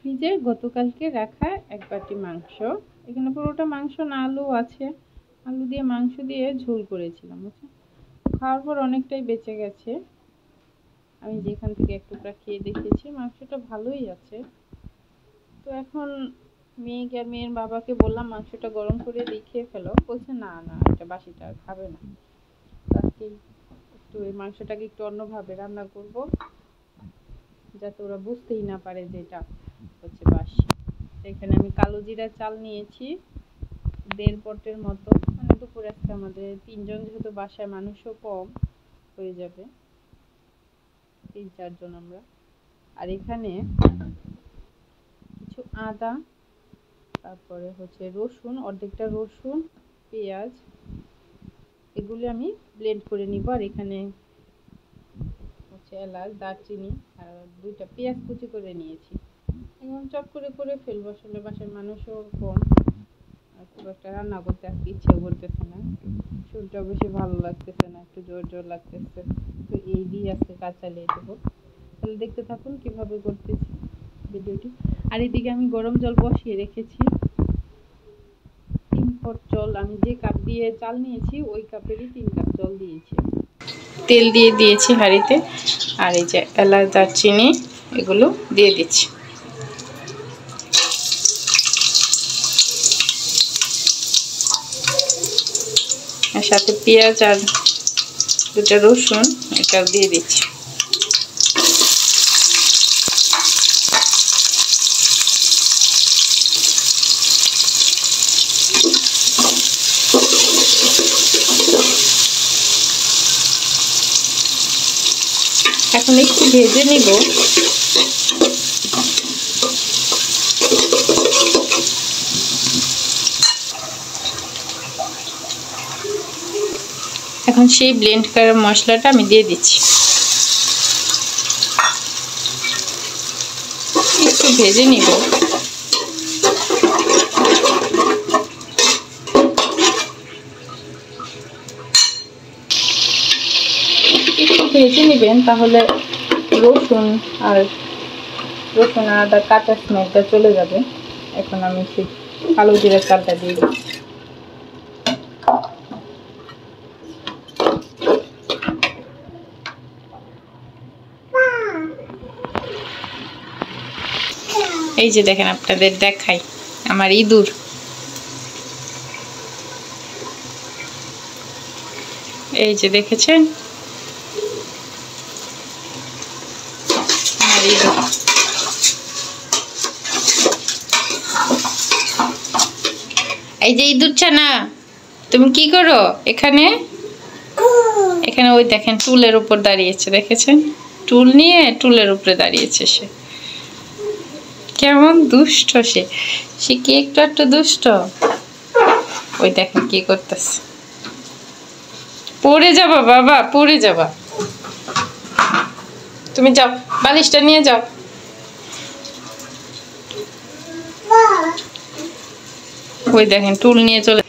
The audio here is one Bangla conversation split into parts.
ফ্রিজে গতকালকে রাখা এক বাটি মাংস, এখানে পুরোটা মাংস না, আলু আছে, আলু দিয়ে মাংস দিয়ে ঝোল করেছিলাম, বুঝছেন। খাওয়ার পর অনেকটাই বেঁচে গেছে। আমি যেখান থেকে এক টুকরা খেয়ে দেখেছি, মাংসটা ভালোই আছে। তো এখন মেয়েকে আর মেয়ের বাবাকে বললাম মাংসটা গরম করে দিয়ে খেয়ে ফেলো, বলছে না না এটা বাসিটা আর খাবে না। আজকে একটু এই মাংসটাকে একটু অন্যভাবে রান্না করব, যাতে ওরা বুঝতেই না পারে যে এটা হচ্ছে বাসি। এখানে আমি কালো জিরা চাল নিয়েছি 1.5 পটের মতো, মানে দুপুরে আজকে আমাদের 3 জন, যেহেতু বাসায় মানুষও কম, হয়ে যাবে 3-4 জন আমরা। আর এখানে কিছু আদা, তারপরে হচ্ছে রসুন, অর্ধেকটা রসুন, পেঁয়াজ, এগুলো আমি ব্লেন্ড করে নিব। আর এখানে হচ্ছে এলাচ, দারচিনি আর 2টা পেঁয়াজ কুচি করে নিয়েছি। এখন চপ করে করে ফেলবো, আসলে বাসায় মানুষও কম, আর খুব একটা রান্না করতে আজকে ইচ্ছেও করতেছে না, শরীরটাও বেশি ভালো লাগতেছে না, একটু জোর জোর লাগতেছে। তো এই দিয়ে আজকে কাজ চালিয়ে দেবো। তাহলে দেখতে থাকুন কিভাবে করতেছি ভিডিওটি। আর এদিকে আমি গরম জল বসিয়ে রেখেছি, 3 পট জল। আমি যে কাপ দিয়ে চাল নিয়েছি ওই কাপেরই 3 কাপ জল দিয়েছি। তেল দিয়ে দিয়েছি হাঁড়িতে, আর এই যে এলাচ, দারচিনি এগুলো দিয়ে দিচ্ছি। আর সাথে পেঁয়াজ আর 2টা রসুন এটাও দিয়ে দিচ্ছি। এখন একটু ভেজে নিব। এখন সেই ব্লেন্ড করা মশলাটা আমি দিয়ে দিচ্ছি, একটু ভেজে নিব। একটু ভেজে নেবেন, তাহলে রসুন আর আদা কাঁচা স্মেলটা চলে যাবে। এখন আমি সেই কালো জিরা চালটা দিয়ে দিচ্ছি। এই যে দেখেন, আপনাদের দেখাই আমার ইঁদুর। এই যে দেখেছেন আমার ইঁদুর। এই যে ইঁদুর ছানা, তুমি কি করো এখানে? এখানে ওই দেখেন টুলের উপর দাঁড়িয়েছে, দেখেছেন? টুল নিয়ে টুলের উপরে দাঁড়িয়েছে সে। কেমন দুষ্ট সে কি একটু দুষ্ট। ওই দেখেন কি করতেছে। পড়ে যাবা বাবা, পড়ে যাবা। তুমি যাও, বালিশটা নিয়ে যাও। ওই দেখেন টুল নিয়ে চলে।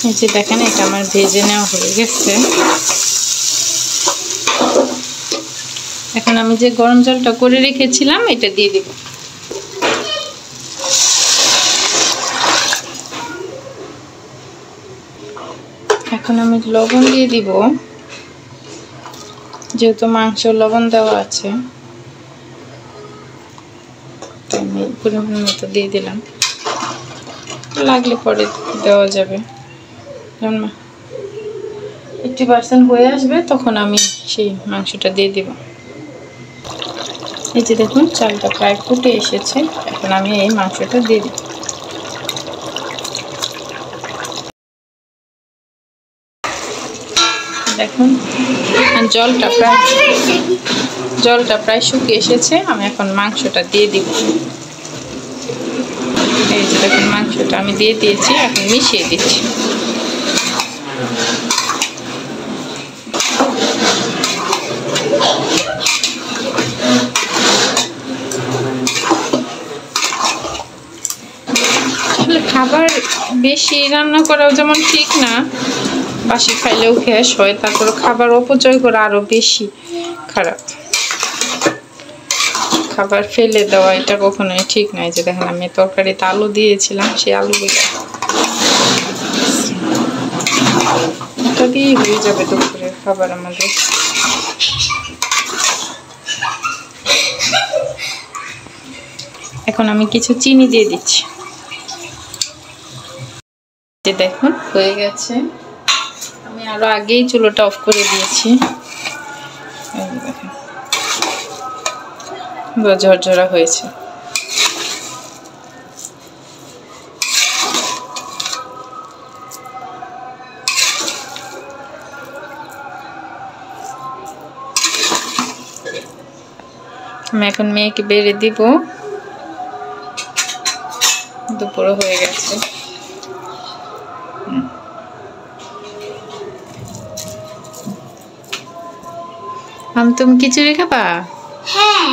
এই যে দেখেন, এটা আমার ভেজে নেওয়া হয়ে গেছে। এখন আমি যে গরম জলটা করে রেখেছিলাম এটা দিয়ে দিব। এখন আমি লবণ দিয়ে দিব, যেহেতু মাংস লবণ দেওয়া আছে, আমি পরিমাণ মতো দিয়ে দিলাম, লাগলে পরে দেওয়া যাবে। 80% হয়ে আসবে তখন আমি সেই মাংসটা দিয়ে দিব। এই যে দেখুন চালটা প্রায় ফুটে এসেছে, এখন আমি এই মাংসটা দিয়ে দিব। দেখুন জলটা প্রায় শুকিয়ে এসেছে, আমি এখন মাংসটা দিয়ে দিব। এই যে দেখুন মাংসটা আমি দিয়ে দিয়েছি, এখন মিশিয়ে দিচ্ছি। খাবার বেশি রান্না করাও যেমন ঠিক না, বাসি খাইলেও গ্যাস হয়, তারপরে খাবার অপচয় করা আরো বেশি খারাপ। খাবার ফেলে দেওয়া এটা কখনোই ঠিক নয়। যে দেখেন আমি তরকারিতে আলু দিয়েছিলাম, সেই আলুগুলো এটা দিয়েই হয়ে যাবে দুপুরের খাবার আমাদের। এখন আমি কিছু চিনি দিয়ে দিচ্ছি। দেখুন হয়ে গেছে, আমি আরো আগেই চুলোটা অফ করে দিয়েছি। ঝরঝরা হয়েছে। আমি এখন মেয়েকে বেড়ে দিব, দুপুর হয়ে গেছে। তুমি খিচুড়ি খাবা? হ্যাঁ।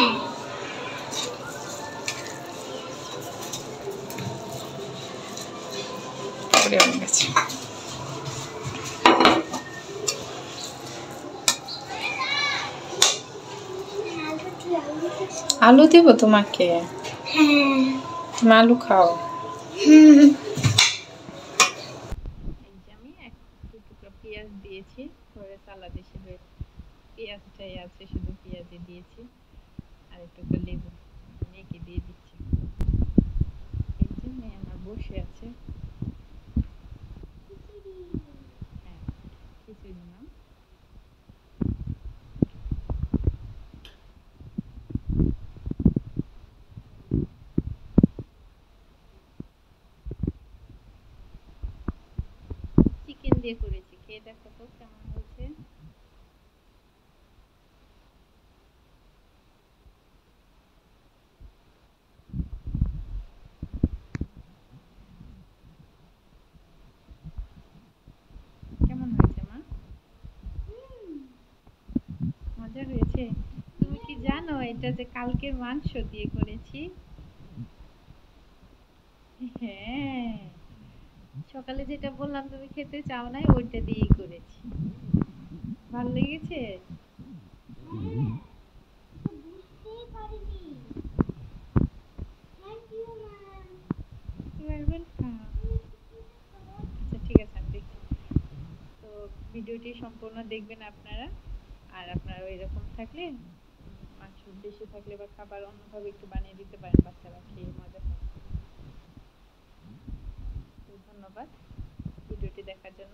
আলু দেব তোমাকে? হ্যাঁ। তুমি আলু খাও। আমি এক টুকরো পেঁয়াজ দিয়েছি, পরে সালাদ হিসেবে পেঁয়াজটাই আছে, শুধু পেঁয়াজে দিয়েছি। আর একটু লেবু মেখে দিয়ে দিচ্ছি। এই জন্য আমার বসে আছে। হ্যাঁ, কিছুই না। চিকেন দিয়ে করেছি, খেয়ে দেখো তো কেমন হয়েছে। কেমন হয়েছে মা? মজা হয়েছে। তুমি কি জানো এটা যে কালকের মাংস দিয়ে করেছি? হ্যাঁ, সকালে যেটা বললাম তুমি খেতে চাও নাই, ওইটা দিয়েই করেছি। ভালো লেগেছে? আচ্ছা ঠিক আছে, আমি দেখছি। তো ভিডিওটি সম্পূর্ণ দেখবেন আপনারা। আর আপনারা এরকম থাকলে, মাংস বেশি থাকলে বা খাবার অন্যভাবে একটু বানিয়ে দিতে পারেন, বাচ্চারা খেয়ে মজা পায়। ধন্যবাদ ভিডিওটি দেখার জন্য।